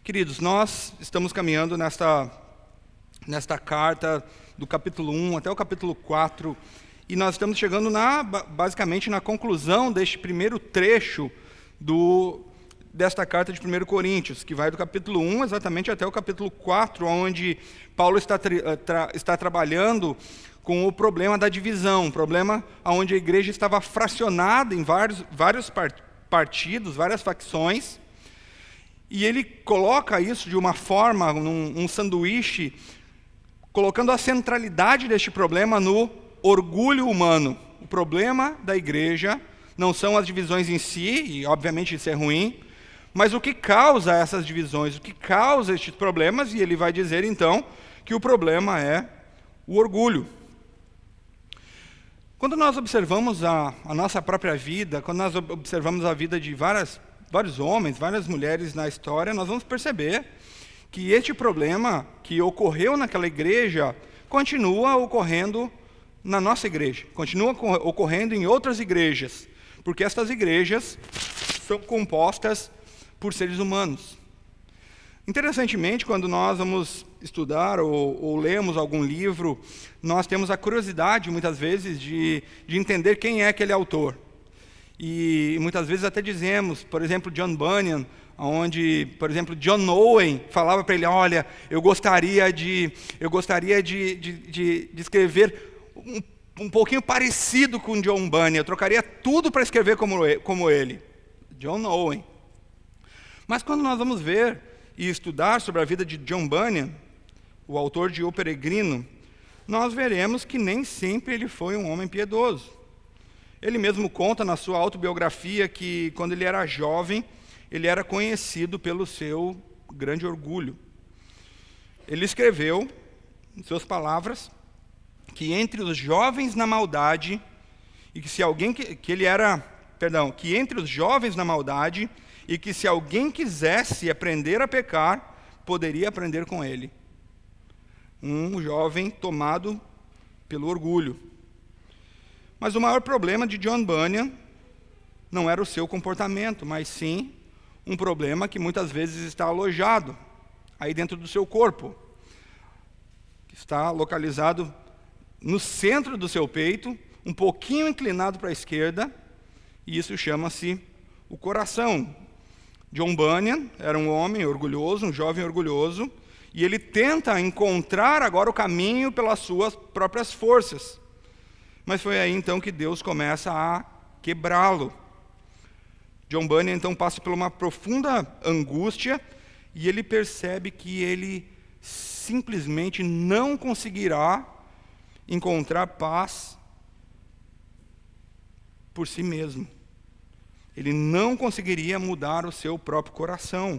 Queridos, nós estamos caminhando nesta carta do capítulo 1 até o capítulo 4, e nós estamos chegando basicamente na conclusão deste primeiro trecho desta carta de 1 Coríntios, que vai do capítulo 1 exatamente até o capítulo 4, onde Paulo está trabalhando com o problema da divisão, um problema onde a igreja estava fracionada em vários partidos, várias facções, e ele coloca isso de uma forma, um sanduíche, colocando a centralidade deste problema no orgulho humano. O problema da igreja não são as divisões em si, e obviamente isso é ruim, mas o que causa essas divisões, o que causa estes problemas, e ele vai dizer então que o problema é o orgulho. Quando nós observamos a nossa própria vida, quando nós observamos a vida de vários homens, várias mulheres na história, nós vamos perceber que este problema que ocorreu naquela igreja continua ocorrendo na nossa igreja, continua ocorrendo em outras igrejas, porque estas igrejas são compostas por seres humanos. Interessantemente, quando nós vamos estudar ou lemos algum livro, nós temos a curiosidade, muitas vezes, de entender quem é aquele autor. E muitas vezes até dizemos, por exemplo, John Bunyan, onde, por exemplo, John Owen falava para ele, olha, eu gostaria de escrever um pouquinho parecido com John Bunyan, eu trocaria tudo para escrever como ele. John Owen. Mas quando nós vamos ver e estudar sobre a vida de John Bunyan, o autor de O Peregrino, nós veremos que nem sempre ele foi um homem piedoso. Ele mesmo conta na sua autobiografia que, quando ele era jovem, ele era conhecido pelo seu grande orgulho. Ele escreveu, em suas palavras, que entre os jovens na maldade, e que se alguém que entre os jovens na maldade, e que se alguém quisesse aprender a pecar, poderia aprender com ele. Um jovem tomado pelo orgulho. Mas o maior problema de John Bunyan não era o seu comportamento, mas sim um problema que muitas vezes está alojado aí dentro do seu corpo, que está localizado no centro do seu peito, um pouquinho inclinado para a esquerda, e isso chama-se o coração. John Bunyan era um homem orgulhoso, um jovem orgulhoso, e ele tenta encontrar agora o caminho pelas suas próprias forças. Mas foi aí então que Deus começa a quebrá-lo. John Bunyan então passa por uma profunda angústia, e ele percebe que ele simplesmente não conseguirá encontrar paz por si mesmo. Ele não conseguiria mudar o seu próprio coração.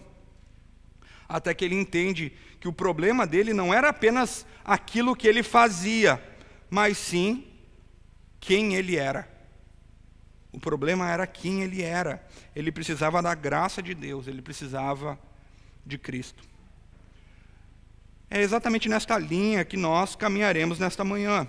Até que ele entende que o problema dele não era apenas aquilo que ele fazia, mas sim quem ele era. O problema era quem ele era. Ele precisava da graça de Deus, ele precisava de Cristo. É exatamente nesta linha que nós caminharemos nesta manhã.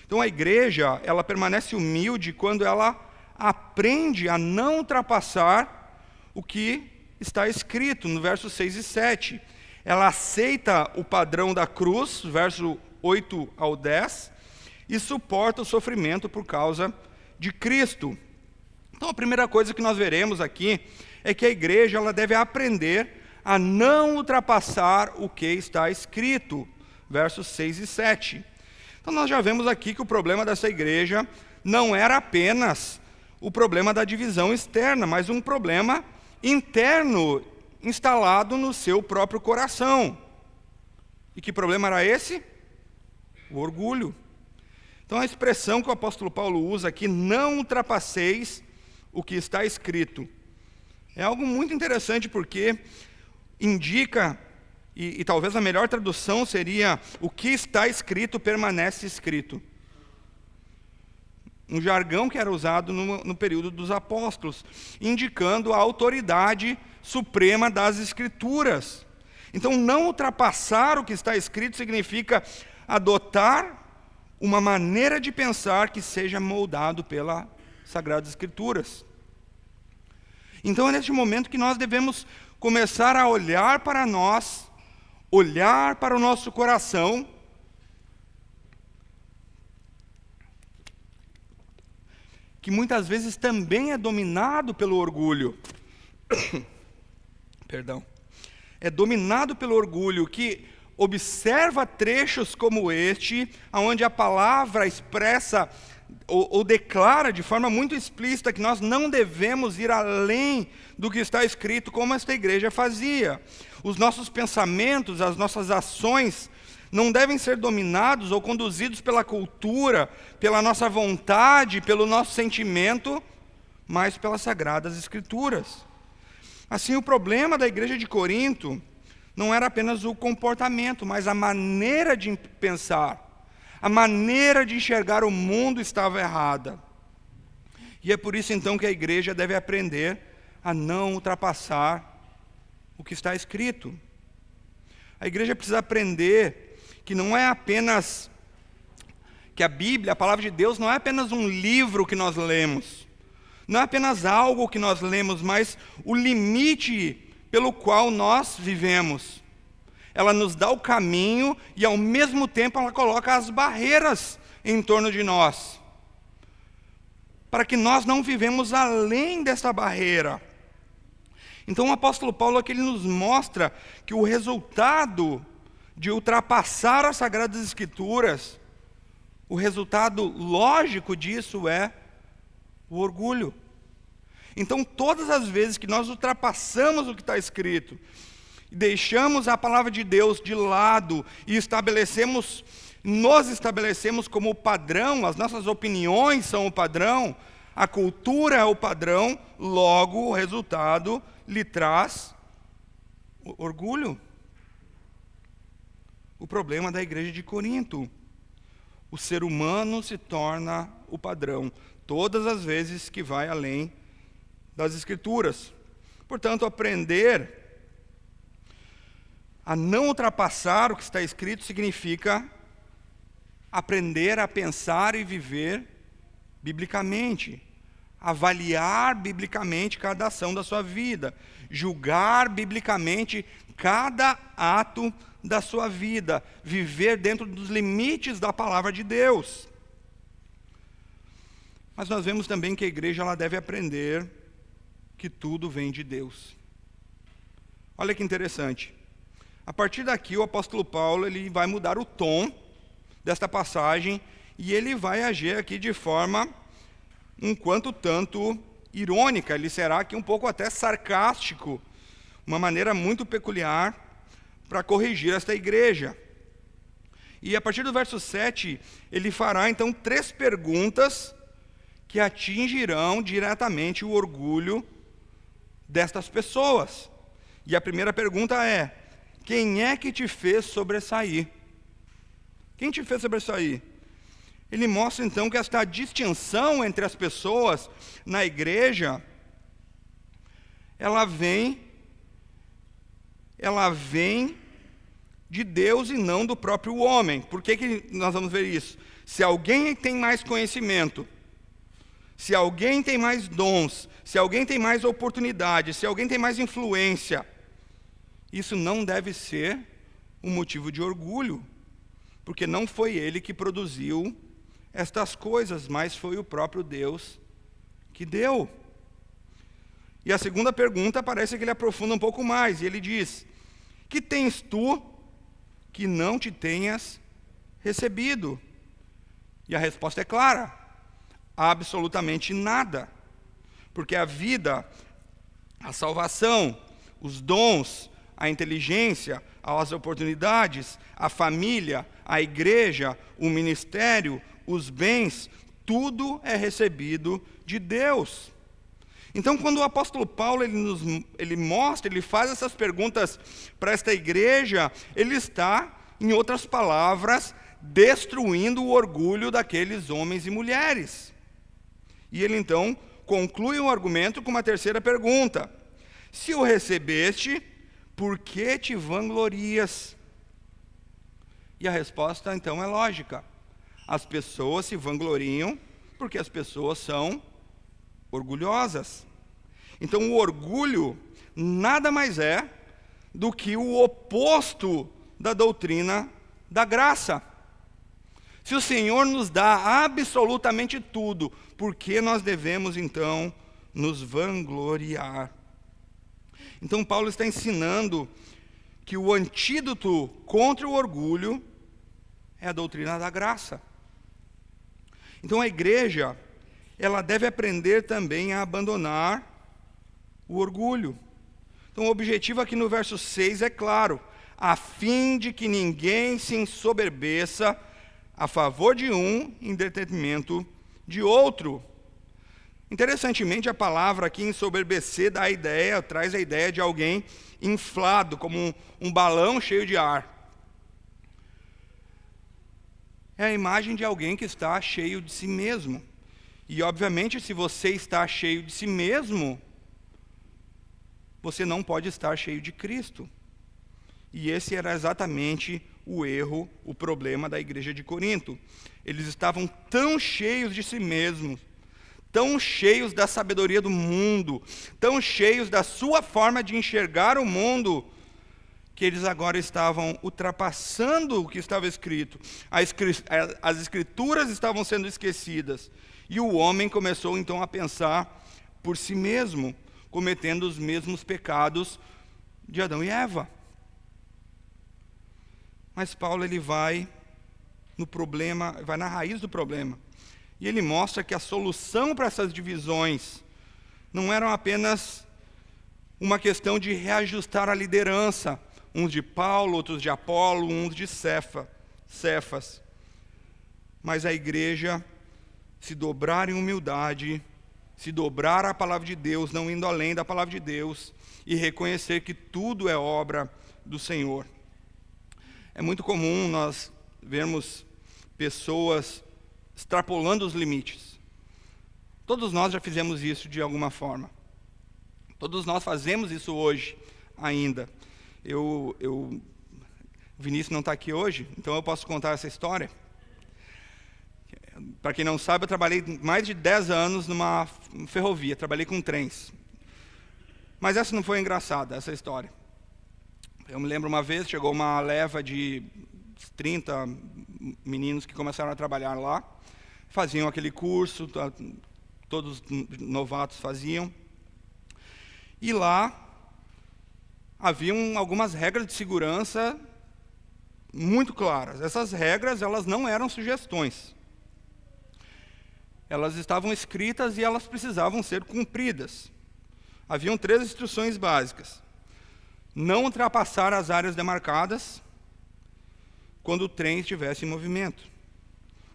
Então a igreja, ela permanece humilde quando ela aprende a não ultrapassar o que está escrito no versos 6 e 7. Ela aceita o padrão da cruz, verso 8 ao 10, e suporta o sofrimento por causa de Cristo. Então a primeira coisa que nós veremos aqui é que a igreja ela deve aprender a não ultrapassar o que está escrito, versos 6 e 7. Então nós já vemos aqui que o problema dessa igreja não era apenas o problema da divisão externa, mas um problema interno instalado no seu próprio coração. E que problema era esse? O orgulho. Então a expressão que o apóstolo Paulo usa aqui, não ultrapasseis o que está escrito, é algo muito interessante porque indica, e talvez a melhor tradução seria, o que está escrito permanece escrito. Um jargão que era usado no período dos apóstolos, indicando a autoridade suprema das Escrituras. Então, não ultrapassar o que está escrito significa adotar uma maneira de pensar que seja moldado pelas Sagradas Escrituras. Então é neste momento que nós devemos começar a olhar para nós, olhar para o nosso coração, que muitas vezes também é dominado pelo orgulho. Perdão. É dominado pelo orgulho, que observa trechos como este, onde a palavra expressa ou declara de forma muito explícita que nós não devemos ir além do que está escrito, como esta igreja fazia. Os nossos pensamentos, as nossas ações não devem ser dominados ou conduzidos pela cultura, pela nossa vontade, pelo nosso sentimento, mas pelas Sagradas Escrituras. Assim, o problema da igreja de Corinto não era apenas o comportamento, mas a maneira de pensar. A maneira de enxergar o mundo estava errada. E é por isso então que a igreja deve aprender a não ultrapassar o que está escrito. A igreja precisa aprender que não é apenas, que a Bíblia, a palavra de Deus, não é apenas um livro que nós lemos. Não é apenas algo que nós lemos, mas o limite pelo qual nós vivemos. Ela nos dá o caminho e, ao mesmo tempo, ela coloca as barreiras em torno de nós, para que nós não vivemos além dessa barreira. Então, o apóstolo Paulo aqui ele nos mostra que o resultado de ultrapassar as Sagradas Escrituras, o resultado lógico disso é o orgulho. Então, todas as vezes que nós ultrapassamos o que está escrito, deixamos a palavra de Deus de lado e nos estabelecemos como padrão, as nossas opiniões são o padrão, a cultura é o padrão, logo o resultado lhe traz orgulho. O problema da igreja de Corinto. O ser humano se torna o padrão, todas as vezes que vai além das Escrituras. Portanto, aprender a não ultrapassar o que está escrito significa aprender a pensar e viver biblicamente, avaliar biblicamente cada ação da sua vida, julgar biblicamente cada ato da sua vida, viver dentro dos limites da palavra de Deus. Mas nós vemos também que a igreja ela deve aprender que tudo vem de Deus. Olha que interessante. A partir daqui, o apóstolo Paulo ele vai mudar o tom desta passagem e ele vai agir aqui de forma um quanto tanto irônica. Ele será aqui um pouco até sarcástico, uma maneira muito peculiar para corrigir esta igreja. E a partir do verso 7, ele fará então 3 perguntas que atingirão diretamente o orgulho destas pessoas. E a primeira pergunta é: quem é que te fez sobressair? Quem te fez sobressair? Ele mostra então que esta distinção entre as pessoas na igreja, ela vem de Deus e não do próprio homem. Por que nós vamos ver isso? Se alguém tem mais conhecimento, se alguém tem mais dons, se alguém tem mais oportunidade, se alguém tem mais influência, isso não deve ser um motivo de orgulho, porque não foi ele que produziu estas coisas, mas foi o próprio Deus que deu. E a segunda pergunta parece que ele aprofunda um pouco mais, e ele diz: que tens tu que não te tenhas recebido? E a resposta é clara: absolutamente nada. Porque a vida, a salvação, os dons, a inteligência, as oportunidades, a família, a igreja, o ministério, os bens, tudo é recebido de Deus. Então, quando o apóstolo Paulo ele faz essas perguntas para esta igreja, ele está, em outras palavras, destruindo o orgulho daqueles homens e mulheres. E ele então conclui o argumento com uma terceira pergunta: se o recebeste, por que te vanglorias? E a resposta então é lógica: as pessoas se vangloriam porque as pessoas são orgulhosas. Então, o orgulho nada mais é do que o oposto da doutrina da graça. Se o Senhor nos dá absolutamente tudo, por que nós devemos, então, nos vangloriar? Então, Paulo está ensinando que o antídoto contra o orgulho é a doutrina da graça. Então, a igreja, ela deve aprender também a abandonar o orgulho. Então, o objetivo aqui no verso 6 é claro: a fim de que ninguém se ensoberbeça a favor de um em detrimento de outro. Interessantemente, a palavra aqui ensoberbecer traz a ideia de alguém inflado, como um balão cheio de ar. É a imagem de alguém que está cheio de si mesmo. E, obviamente, se você está cheio de si mesmo, você não pode estar cheio de Cristo. E esse era exatamente o erro, o problema da igreja de Corinto. Eles estavam tão cheios de si mesmos, tão cheios da sabedoria do mundo, tão cheios da sua forma de enxergar o mundo, que eles agora estavam ultrapassando o que estava escrito. As escrituras estavam sendo esquecidas. E o homem começou então a pensar por si mesmo, cometendo os mesmos pecados de Adão e Eva. Mas Paulo, ele vai no problema, vai na raiz do problema. E ele mostra que a solução para essas divisões não eram apenas uma questão de reajustar a liderança, uns de Paulo, outros de Apolo, uns de Cefas. Mas a igreja se dobrar em humildade, se dobrar à palavra de Deus, não indo além da palavra de Deus, e reconhecer que tudo é obra do Senhor. É muito comum nós vermos pessoas extrapolando os limites. Todos nós já fizemos isso de alguma forma. Todos nós fazemos isso hoje ainda. O Vinícius não está aqui hoje, então eu posso contar essa história. Para quem não sabe, eu trabalhei mais de 10 anos numa ferrovia, trabalhei com trens. Mas essa não foi engraçada, essa história. Eu me lembro uma vez, chegou uma leva de 30 meninos que começaram a trabalhar lá, faziam aquele curso, todos novatos faziam. E lá haviam algumas regras de segurança muito claras. Essas regras, elas não eram sugestões. Elas estavam escritas e elas precisavam ser cumpridas. Haviam 3 instruções básicas: não ultrapassar as áreas demarcadas quando o trem estivesse em movimento,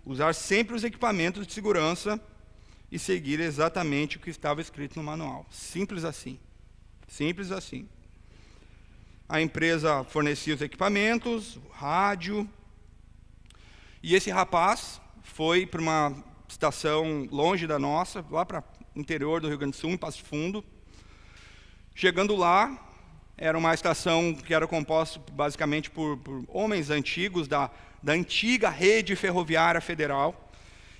usar sempre os equipamentos de segurança e seguir exatamente o que estava escrito no manual. Simples assim. Simples assim. A empresa fornecia os equipamentos, o rádio, e esse rapaz foi para uma estação longe da nossa, lá para o interior do Rio Grande do Sul, em Passo Fundo. Chegando lá, era uma estação que era composta basicamente por homens antigos da antiga rede ferroviária federal.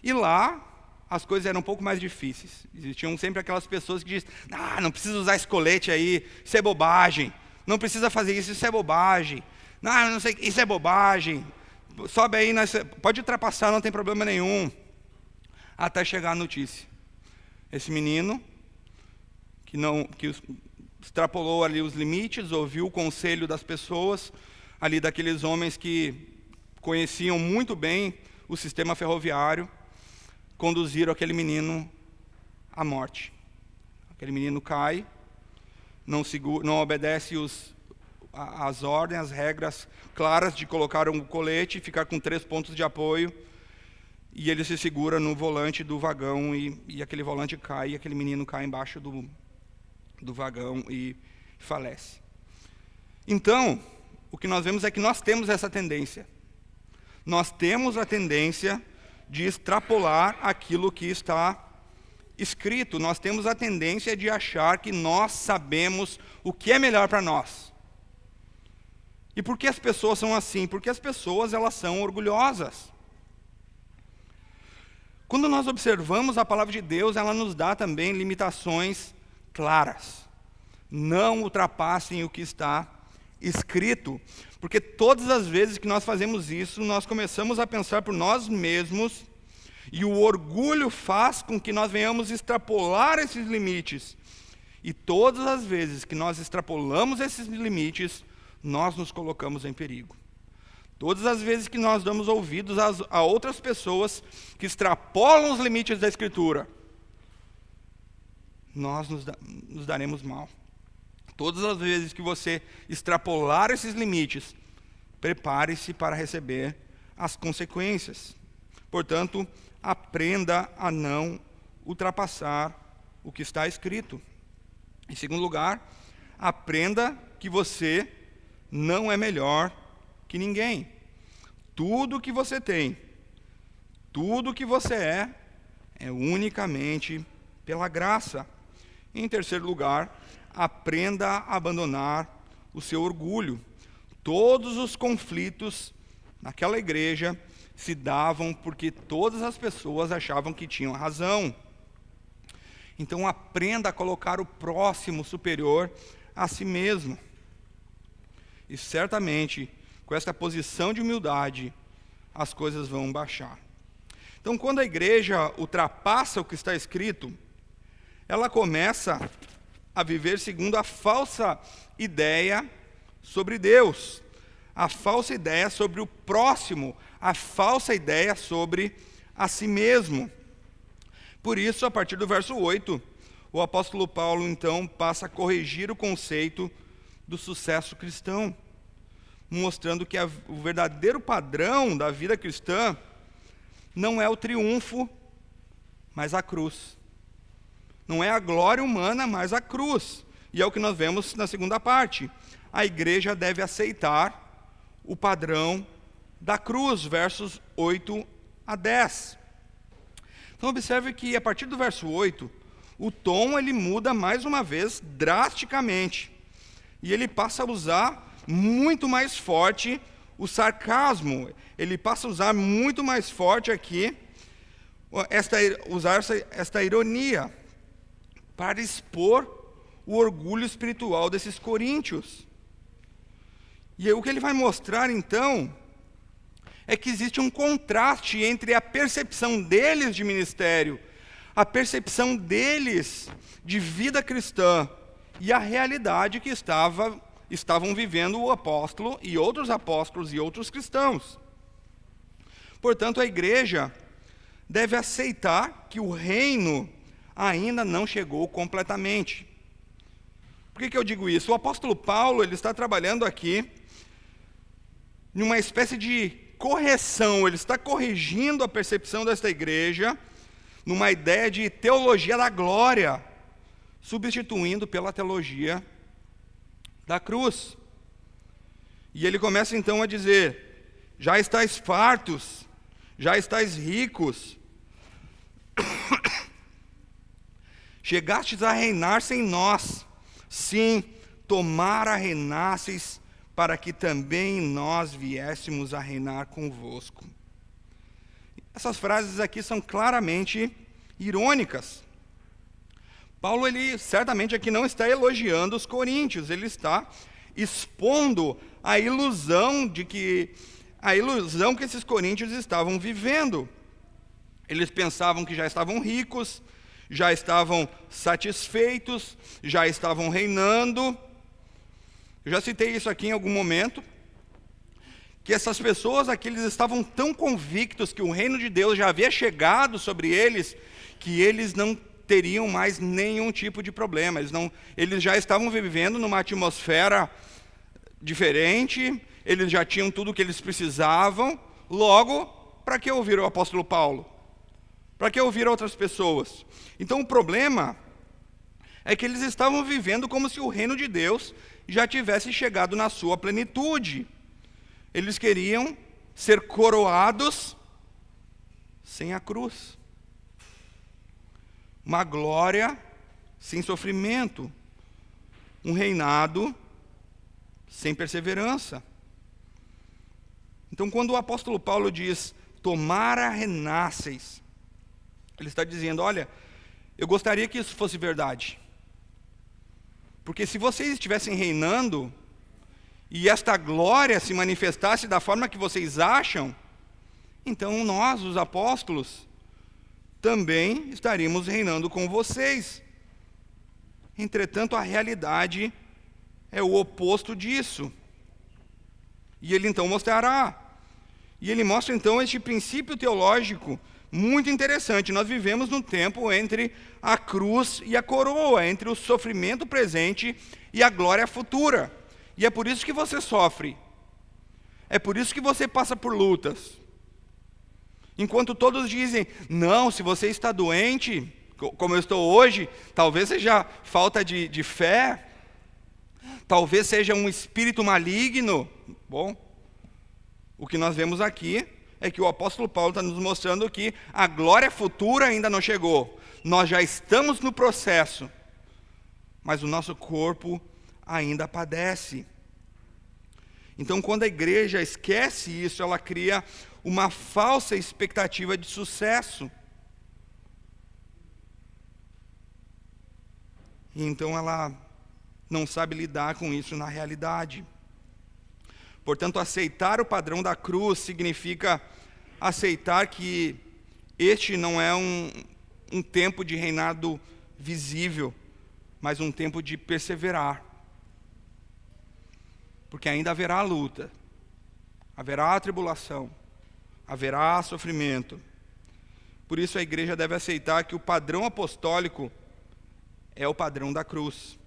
E lá, as coisas eram um pouco mais difíceis. Existiam sempre aquelas pessoas que diziam: não precisa usar esse colete aí, isso é bobagem. Não precisa fazer isso, isso é bobagem. Não sei, isso é bobagem. Sobe aí, pode ultrapassar, não tem problema nenhum. Até chegar a notícia. Esse menino, que extrapolou ali os limites, ouviu o conselho das pessoas, ali daqueles homens que conheciam muito bem o sistema ferroviário, conduziram aquele menino à morte. Aquele menino cai, não obedece as ordens, as regras claras de colocar um colete, ficar com 3 pontos de apoio, e ele se segura no volante do vagão, e aquele volante cai, e aquele menino cai embaixo do vagão e falece. Então, o que nós vemos é que nós temos essa tendência. Nós temos a tendência de extrapolar aquilo que está escrito. Nós temos a tendência de achar que nós sabemos o que é melhor para nós. E por que as pessoas são assim? Porque as pessoas, elas são orgulhosas. Quando nós observamos a palavra de Deus, ela nos dá também limitações claras. Não ultrapassem o que está escrito. Porque todas as vezes que nós fazemos isso, nós começamos a pensar por nós mesmos, e o orgulho faz com que nós venhamos extrapolar esses limites. E todas as vezes que nós extrapolamos esses limites, nós nos colocamos em perigo. Todas as vezes que nós damos ouvidos a outras pessoas que extrapolam os limites da Escritura, nós nos daremos mal. Todas as vezes que você extrapolar esses limites, prepare-se para receber as consequências. Portanto, aprenda a não ultrapassar o que está escrito. Em segundo lugar, aprenda que você não é melhor que ninguém. Tudo que você tem, tudo que você é unicamente pela graça. Em terceiro lugar, aprenda a abandonar o seu orgulho. Todos os conflitos naquela igreja se davam porque todas as pessoas achavam que tinham razão. Então aprenda a colocar o próximo superior a si mesmo. E certamente, com esta posição de humildade, as coisas vão baixar. Então, quando a igreja ultrapassa o que está escrito, ela começa a viver segundo a falsa ideia sobre Deus, a falsa ideia sobre o próximo, a falsa ideia sobre a si mesmo. Por isso, a partir do verso 8, o apóstolo Paulo, então, passa a corrigir o conceito do sucesso cristão, mostrando que o verdadeiro padrão da vida cristã não é o triunfo, mas a cruz. Não é a glória humana, mas a cruz. E é o que nós vemos na segunda parte. A igreja deve aceitar o padrão da cruz, versos 8 a 10. Então observe que a partir do verso 8, o tom ele muda mais uma vez drasticamente. E ele passa a usar muito mais forte o sarcasmo. Ele passa a usar muito mais forte aqui esta ironia para expor o orgulho espiritual desses coríntios. E o que ele vai mostrar então é que existe um contraste entre a percepção deles de ministério, a percepção deles de vida cristã e a realidade que estavam vivendo o apóstolo e outros apóstolos e outros cristãos. Portanto, a igreja deve aceitar que o reino ainda não chegou completamente. Por que eu digo isso? O apóstolo Paulo ele está trabalhando aqui numa espécie de correção, ele está corrigindo a percepção desta igreja numa ideia de teologia da glória, substituindo pela teologia da cruz. E ele começa então a dizer: já estáis fartos, já estáis ricos, chegastes a reinar sem nós, sim, tomara reinasseis, para que também nós viéssemos a reinar convosco. Essas frases aqui são claramente irônicas. Paulo, ele certamente aqui não está elogiando os coríntios, ele está expondo a ilusão que esses coríntios estavam vivendo. Eles pensavam que já estavam ricos, já estavam satisfeitos, já estavam reinando. Eu já citei isso aqui em algum momento, que essas pessoas aqui, eles estavam tão convictos que o reino de Deus já havia chegado sobre eles, que eles não teriam mais nenhum tipo de problema. Eles já estavam vivendo numa atmosfera diferente, eles já tinham tudo o que eles precisavam. Logo, para que ouvir o apóstolo Paulo? Para que ouvir outras pessoas? Então o problema é que eles estavam vivendo como se o reino de Deus já tivesse chegado na sua plenitude. Eles queriam ser coroados sem a cruz. Uma glória sem sofrimento. Um reinado sem perseverança. Então, quando o apóstolo Paulo diz, tomara renasceis, ele está dizendo, olha, eu gostaria que isso fosse verdade. Porque se vocês estivessem reinando, e esta glória se manifestasse da forma que vocês acham, então nós, os apóstolos, também estaríamos reinando com vocês. Entretanto, a realidade é o oposto disso. E ele então mostrará. E ele mostra então este princípio teológico muito interessante. Nós vivemos num tempo entre a cruz e a coroa, entre o sofrimento presente e a glória futura. E é por isso que você sofre. É por isso que você passa por lutas. Enquanto todos dizem, não, se você está doente, como eu estou hoje, talvez seja falta de fé, talvez seja um espírito maligno. Bom, o que nós vemos aqui é que o apóstolo Paulo está nos mostrando que a glória futura ainda não chegou. Nós já estamos no processo, mas o nosso corpo ainda padece. Então, quando a igreja esquece isso, ela cria uma falsa expectativa de sucesso. E então ela não sabe lidar com isso na realidade. Portanto, aceitar o padrão da cruz significa aceitar que este não é um tempo de reinado visível, mas um tempo de perseverar. Porque ainda haverá luta, haverá tribulação, haverá sofrimento. Por isso a igreja deve aceitar que o padrão apostólico é o padrão da cruz.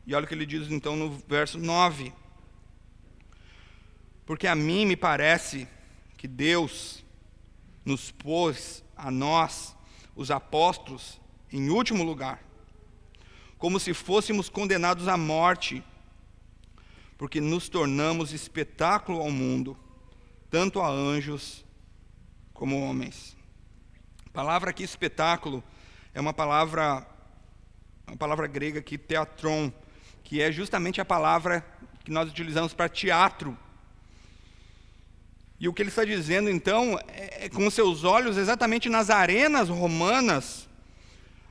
E olha o que ele diz então no verso 9. Porque a mim me parece que Deus nos pôs a nós, os apóstolos, em último lugar, como se fôssemos condenados à morte, porque nos tornamos espetáculo ao mundo, tanto a anjos como homens. A palavra aqui, espetáculo, é uma palavra grega aqui, teatron, que é justamente a palavra que nós utilizamos para teatro. E o que ele está dizendo, então, é com seus olhos exatamente nas arenas romanas,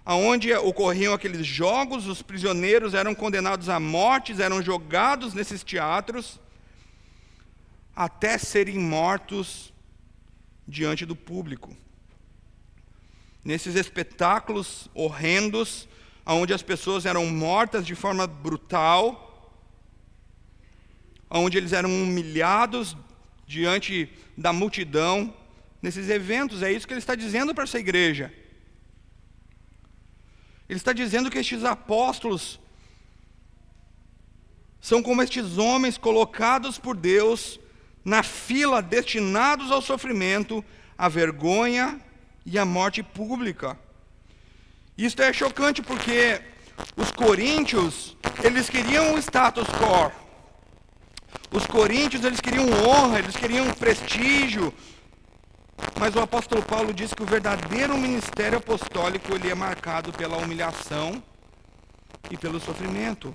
onde ocorriam aqueles jogos, os prisioneiros eram condenados à morte, eram jogados nesses teatros, até serem mortos diante do público. Nesses espetáculos horrendos, onde as pessoas eram mortas de forma brutal, onde eles eram humilhados diante da multidão, nesses eventos, é isso que ele está dizendo para essa igreja. Ele está dizendo que estes apóstolos são como estes homens colocados por Deus na fila, destinados ao sofrimento, à vergonha e à morte pública. Isso é chocante porque os coríntios, eles queriam o status quo. Os coríntios, eles queriam honra, eles queriam prestígio. Mas o apóstolo Paulo diz que o verdadeiro ministério apostólico, ele é marcado pela humilhação e pelo sofrimento.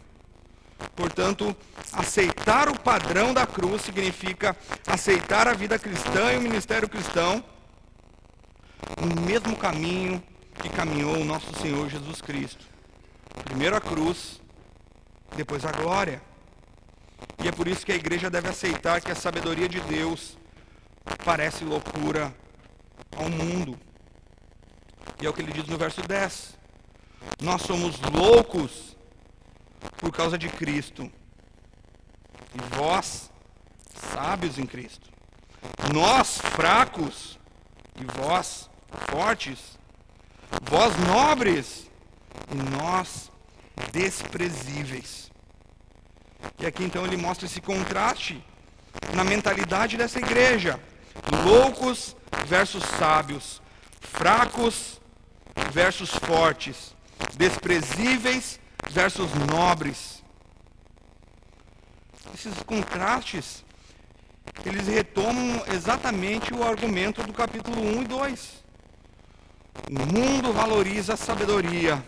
Portanto, aceitar o padrão da cruz significa aceitar a vida cristã e o ministério cristão no mesmo caminho que caminhou o nosso Senhor Jesus Cristo. Primeiro a cruz, depois a glória. E é por isso que a igreja deve aceitar que a sabedoria de Deus parece loucura ao mundo. E é o que ele diz no verso 10. Nós somos loucos por causa de Cristo, e vós, sábios em Cristo. Nós, fracos, e vós, fortes. Vós, nobres, e nós, desprezíveis. E aqui então ele mostra esse contraste na mentalidade dessa igreja. Loucos versus sábios, fracos versus fortes, desprezíveis versus nobres. Esses contrastes, eles retomam exatamente o argumento do capítulo 1 e 2. O mundo valoriza a sabedoria,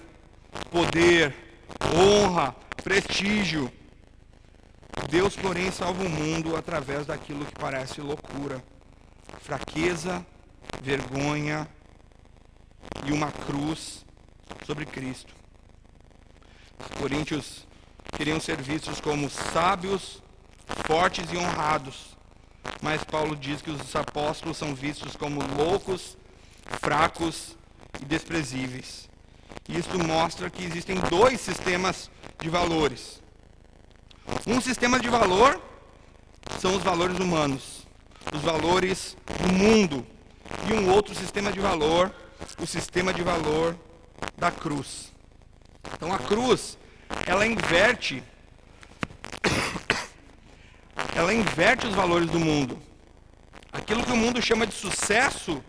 poder, honra, prestígio. Deus, porém, salva o mundo através daquilo que parece loucura, fraqueza, vergonha e uma cruz sobre Cristo. Coríntios queriam ser vistos como sábios, fortes e honrados. Mas Paulo diz que os apóstolos são vistos como loucos, fracos e desprezíveis. E isso mostra que existem dois sistemas de valores. Um sistema de valor são os valores humanos, os valores do mundo. E um outro sistema de valor, o sistema de valor da cruz. Então a cruz, ela inverte os valores do mundo. Aquilo que o mundo chama de sucesso,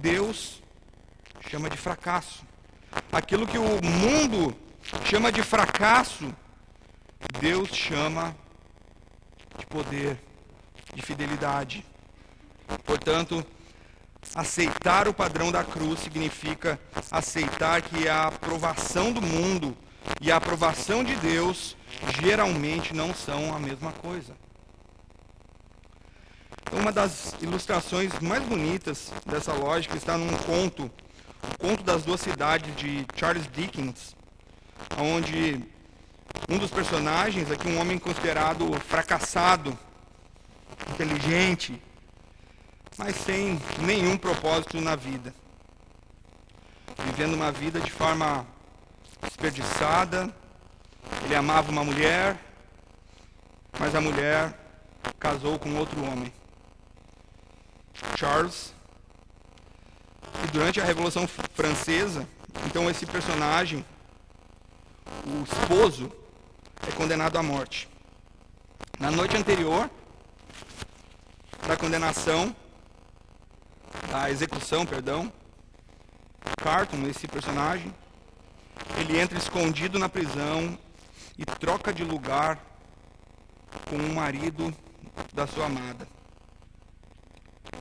Deus chama de fracasso. Aquilo que o mundo chama de fracasso, Deus chama de poder, de fidelidade. Portanto, aceitar o padrão da cruz significa aceitar que a aprovação do mundo e a aprovação de Deus geralmente não são a mesma coisa. Então, uma das ilustrações mais bonitas dessa lógica está num conto, o Conto das Duas Cidades, de Charles Dickens, onde um dos personagens, aqui um homem considerado fracassado, inteligente, mas sem nenhum propósito na vida, vivendo uma vida de forma desperdiçada. Ele amava uma mulher, mas a mulher casou com outro homem, Charles. E durante a Revolução Francesa, então esse personagem, o esposo, é condenado à morte. Na noite anterior da condenação, da execução, Carton, esse personagem, ele entra escondido na prisão e troca de lugar com o marido da sua amada.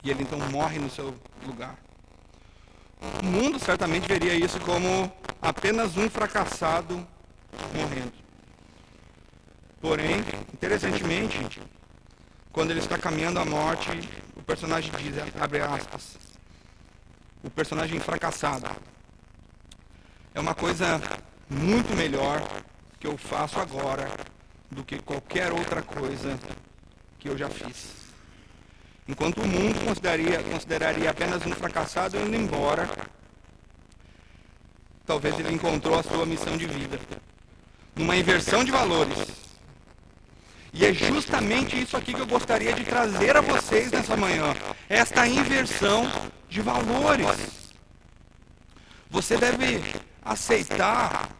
E ele então morre no seu lugar. O mundo certamente veria isso como apenas um fracassado morrendo. Porém, interessantemente, quando ele está caminhando à morte, o personagem diz, abre aspas, o personagem fracassado: é uma coisa muito melhor que eu faço agora do que qualquer outra coisa que eu já fiz. Enquanto o mundo consideraria apenas um fracassado indo embora, talvez ele encontrou a sua missão de vida, numa inversão de valores. E é justamente isso aqui que eu gostaria de trazer a vocês nessa manhã, esta inversão de valores. Você deve aceitar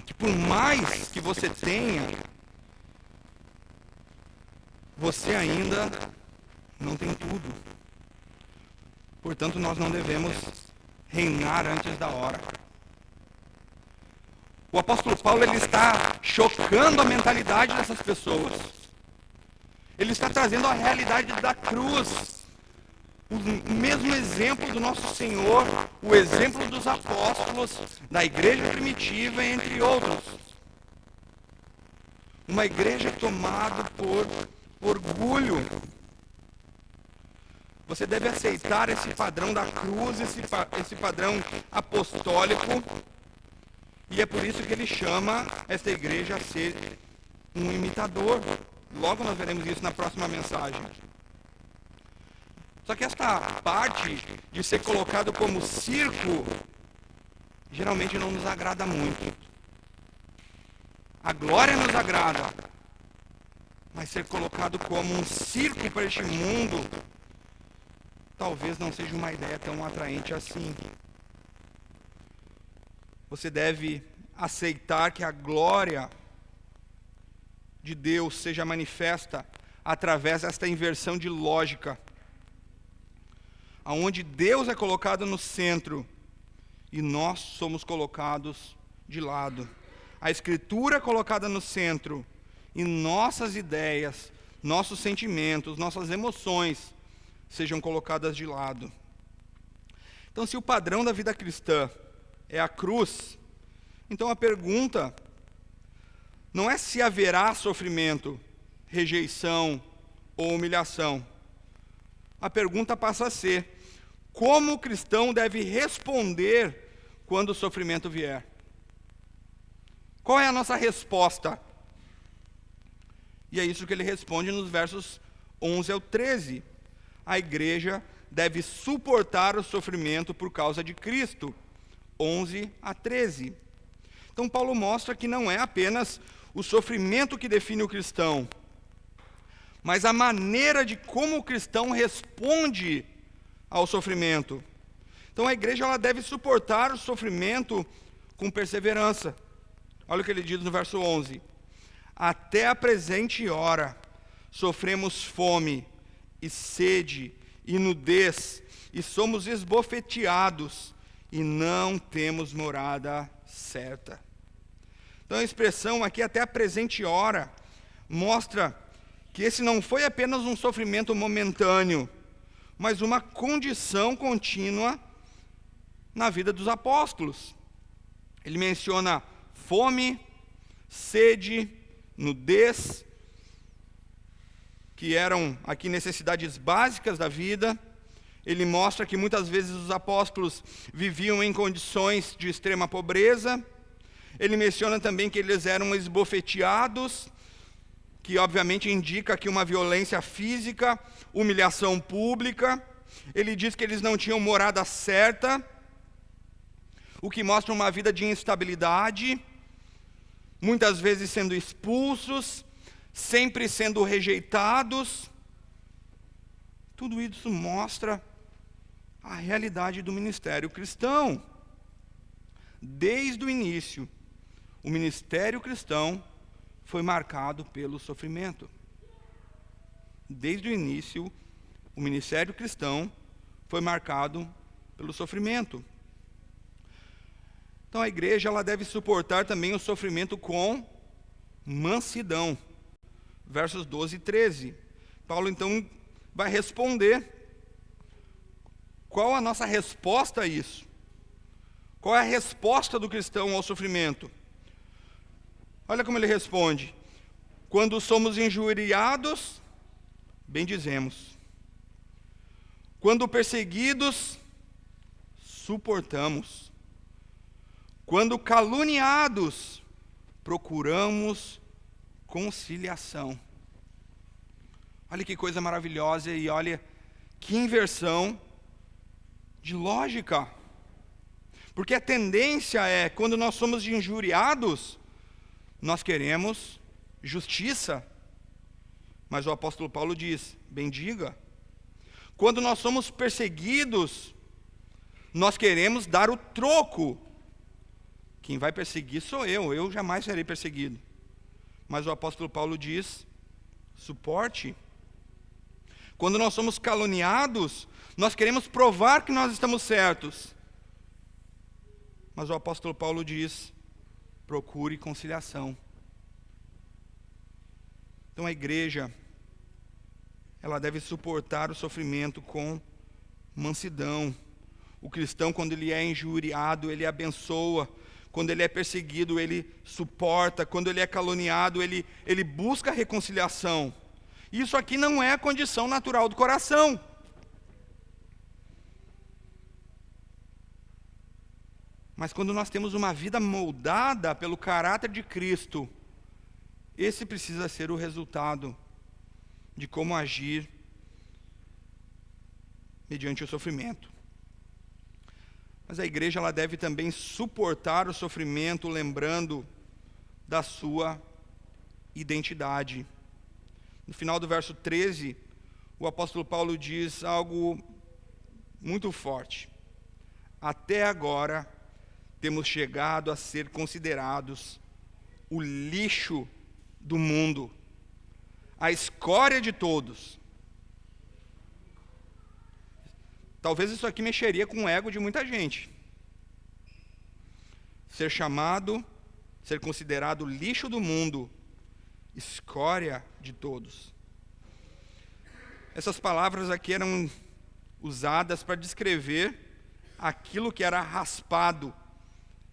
que por mais que você tenha, você ainda não tem tudo. Portanto, nós não devemos reinar antes da hora. O apóstolo Paulo, ele está chocando a mentalidade dessas pessoas. Ele está trazendo a realidade da cruz. O mesmo exemplo do nosso Senhor, o exemplo dos apóstolos, da igreja primitiva, entre outros. Uma igreja tomada por orgulho. Você deve aceitar esse padrão da cruz, esse padrão apostólico. E é por isso que ele chama esta igreja a ser um imitador. Logo nós veremos isso na próxima mensagem. Só que esta parte de ser colocado como circo, geralmente não nos agrada muito. A glória nos agrada, mas ser colocado como um circo para este mundo, talvez não seja uma ideia tão atraente assim. Você deve aceitar que a glória de Deus seja manifesta através desta inversão de lógica, onde Deus é colocado no centro e nós somos colocados de lado. A Escritura é colocada no centro e nossas ideias, nossos sentimentos, nossas emoções sejam colocadas de lado. Então, se o padrão da vida cristã é a cruz, então a pergunta não é se haverá sofrimento, rejeição ou humilhação. A pergunta passa a ser: como o cristão deve responder quando o sofrimento vier? Qual é a nossa resposta? E é isso que ele responde nos versos 11 ao 13. A igreja deve suportar o sofrimento por causa de Cristo. 11 a 13. Então Paulo mostra que não é apenas o sofrimento que define o cristão, mas a maneira de como o cristão responde ao sofrimento. Então a igreja ela deve suportar o sofrimento com perseverança. Olha o que ele diz no verso 11. Até a presente hora sofremos fome e sede e nudez, e somos esbofeteados, e não temos morada certa. Então a expressão aqui, até a presente hora, mostra que esse não foi apenas um sofrimento momentâneo, mas uma condição contínua na vida dos apóstolos. Ele menciona fome, sede, nudez, que eram aqui necessidades básicas da vida. Ele mostra que muitas vezes os apóstolos viviam em condições de extrema pobreza. Ele menciona também que eles eram esbofeteados, que obviamente indica aqui uma violência física, humilhação pública. Ele diz que eles não tinham morada certa, o que mostra uma vida de instabilidade, muitas vezes sendo expulsos, sempre sendo rejeitados. Tudo isso mostra a realidade do ministério cristão. Desde o início, o ministério cristão foi marcado pelo sofrimento. Desde o início, o ministério cristão foi marcado pelo sofrimento. Então a igreja ela deve suportar também o sofrimento com mansidão. Versos 12 e 13. Paulo então vai responder. Qual a nossa resposta a isso? Qual é a resposta do cristão ao sofrimento? Olha como ele responde. Quando somos injuriados, bendizemos. Quando perseguidos, suportamos. Quando caluniados, procuramos conciliação. Olha que coisa maravilhosa e olha que inversão de lógica. Porque a tendência é, quando nós somos injuriados, nós queremos justiça. Mas o apóstolo Paulo diz, bendiga. Quando nós somos perseguidos, nós queremos dar o troco. Quem vai perseguir sou eu jamais serei perseguido. Mas o apóstolo Paulo diz, suporte. Quando nós somos caluniados, nós queremos provar que nós estamos certos. Mas o apóstolo Paulo diz, procure conciliação. Então a igreja, ela deve suportar o sofrimento com mansidão. O cristão, quando ele é injuriado, ele abençoa. Quando ele é perseguido, ele suporta. Quando ele é caluniado, ele busca reconciliação. Isso aqui não é a condição natural do coração. Mas quando nós temos uma vida moldada pelo caráter de Cristo, esse precisa ser o resultado de como agir mediante o sofrimento. Mas a igreja ela deve também suportar o sofrimento, lembrando da sua identidade. No final do verso 13, o apóstolo Paulo diz algo muito forte. Até agora, temos chegado a ser considerados o lixo do mundo, a escória de todos. Talvez isso aqui mexeria com o ego de muita gente. Ser chamado, ser considerado lixo do mundo, escória de todos. Essas palavras aqui eram usadas para descrever aquilo que era raspado,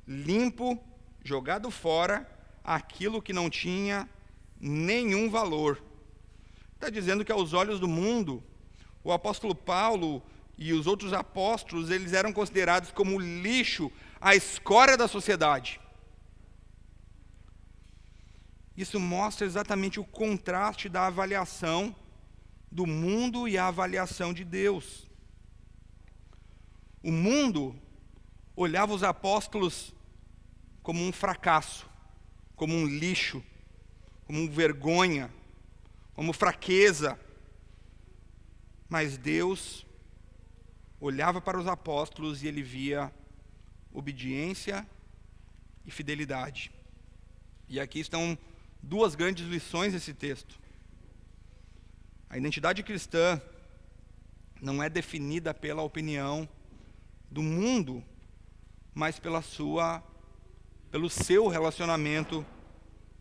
limpo, jogado fora, aquilo que não tinha nenhum valor. Está dizendo que aos olhos do mundo, o apóstolo Paulo e os outros apóstolos, eles eram considerados como lixo, a escória da sociedade. Isso mostra exatamente o contraste da avaliação do mundo e a avaliação de Deus. O mundo olhava os apóstolos como um fracasso, como um lixo, como vergonha, como fraqueza. Mas Deus olhava para os apóstolos e ele via obediência e fidelidade. E aqui estão duas grandes lições nesse texto. A identidade cristã não é definida pela opinião do mundo, mas pelo seu relacionamento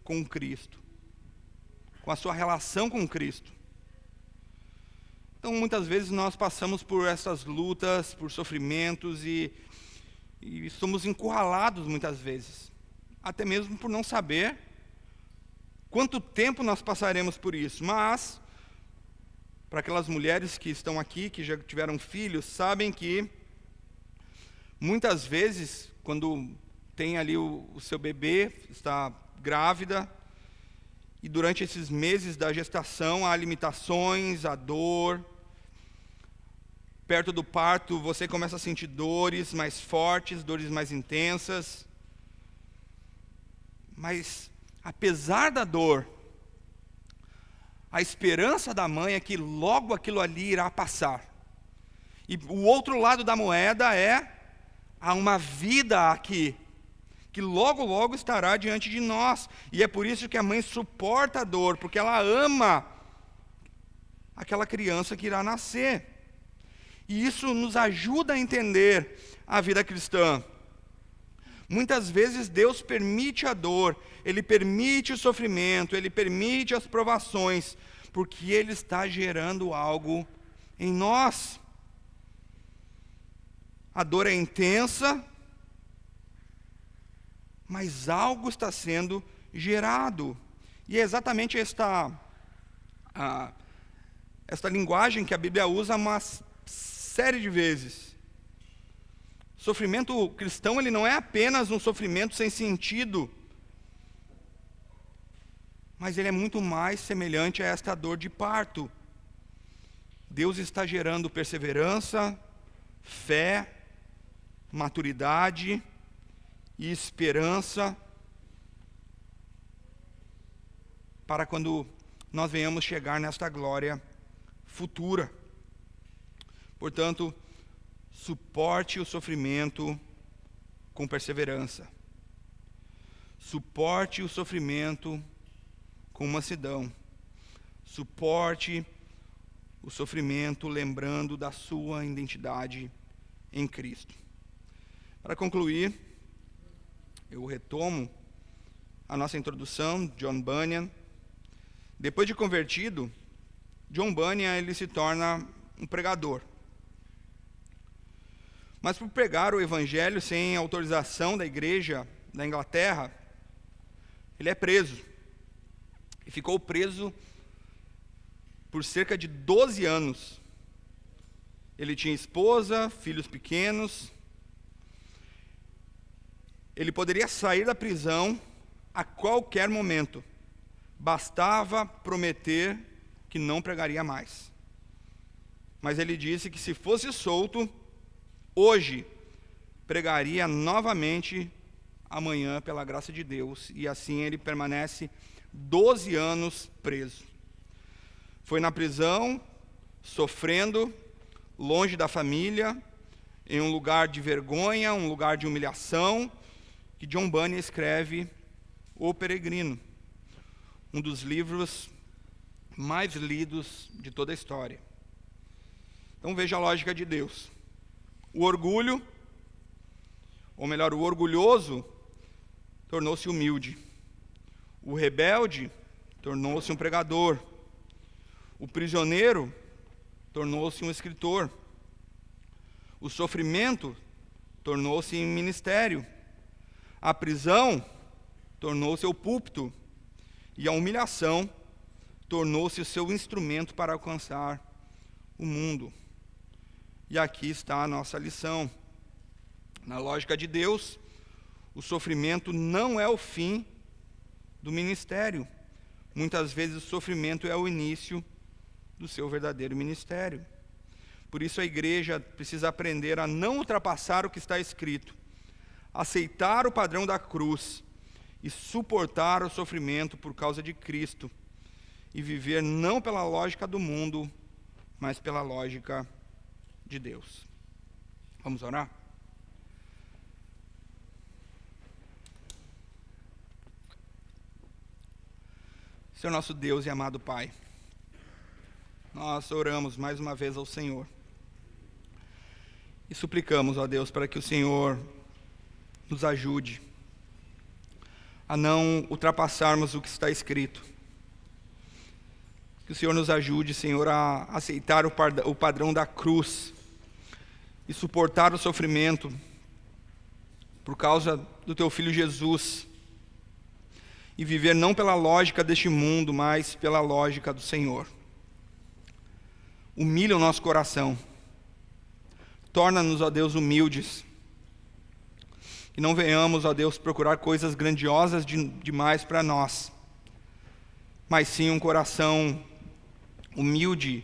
com Cristo, com a sua relação com Cristo. Então, muitas vezes nós passamos por essas lutas, por sofrimentos e somos encurralados muitas vezes, até mesmo por não saber quanto tempo nós passaremos por isso. Mas, para aquelas mulheres que estão aqui, que já tiveram filhos, sabem que muitas vezes, quando tem ali o seu bebê, está grávida, e durante esses meses da gestação há limitações, há dor. Perto do parto você começa a sentir dores mais fortes, dores mais intensas. Mas, apesar da dor, a esperança da mãe é que logo aquilo ali irá passar. E o outro lado da moeda há uma vida aqui, que logo, logo estará diante de nós. E é por isso que a mãe suporta a dor, porque ela ama aquela criança que irá nascer. E isso nos ajuda a entender a vida cristã. Muitas vezes Deus permite a dor, Ele permite o sofrimento, Ele permite as provações, porque Ele está gerando algo em nós. A dor é intensa, mas algo está sendo gerado. E é exatamente esta linguagem que a Bíblia usa uma série de vezes. O sofrimento cristão, ele não é apenas um sofrimento sem sentido, mas ele é muito mais semelhante a esta dor de parto. Deus está gerando perseverança, fé, maturidade e esperança para quando nós venhamos chegar nesta glória futura. Portanto, suporte o sofrimento com perseverança. Suporte o sofrimento com mansidão. Suporte o sofrimento lembrando da sua identidade em Cristo. Para concluir, eu retomo a nossa introdução, John Bunyan. Depois de convertido, John Bunyan ele se torna um pregador. Mas por pregar o evangelho sem autorização da igreja da Inglaterra, ele é preso. E ficou preso por cerca de 12 anos. Ele tinha esposa, filhos pequenos. Ele poderia sair da prisão a qualquer momento. Bastava prometer que não pregaria mais. Mas ele disse que se fosse solto, hoje pregaria novamente amanhã pela graça de Deus. E assim ele permanece 12 anos preso. Foi na prisão, sofrendo, longe da família, em um lugar de vergonha, um lugar de humilhação, que John Bunyan escreve O Peregrino, um dos livros mais lidos de toda a história. Então veja a lógica de Deus. O orgulho, ou melhor, o orgulhoso, tornou-se humilde. O rebelde tornou-se um pregador. O prisioneiro tornou-se um escritor. O sofrimento tornou-se um ministério. A prisão tornou-se o púlpito. E a humilhação tornou-se o seu instrumento para alcançar o mundo. E aqui está a nossa lição. Na lógica de Deus, o sofrimento não é o fim do ministério. Muitas vezes o sofrimento é o início do seu verdadeiro ministério. Por isso a igreja precisa aprender a não ultrapassar o que está escrito, aceitar o padrão da cruz e suportar o sofrimento por causa de Cristo, e viver não pela lógica do mundo, mas pela lógica de Deus. Vamos orar? Senhor nosso Deus e amado Pai, nós oramos mais uma vez ao Senhor e suplicamos, ó Deus, para que o Senhor nos ajude a não ultrapassarmos o que está escrito. Que o Senhor nos ajude, Senhor, a aceitar o padrão da cruz e suportar o sofrimento por causa do Teu Filho Jesus, e viver não pela lógica deste mundo, mas pela lógica do Senhor. Humilha o nosso coração. Torna-nos, ó Deus, humildes. Que não venhamos, ó Deus, procurar coisas grandiosas demais para nós, mas sim um coração humilde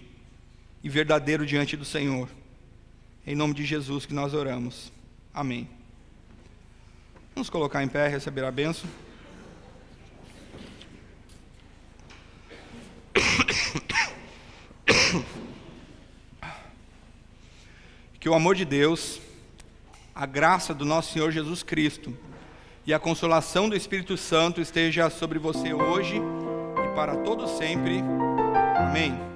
e verdadeiro diante do Senhor. Em nome de Jesus que nós oramos. Amém. Vamos colocar em pé e receber a bênção. Que o amor de Deus, a graça do nosso Senhor Jesus Cristo e a consolação do Espírito Santo esteja sobre você hoje e para todo sempre. Amém.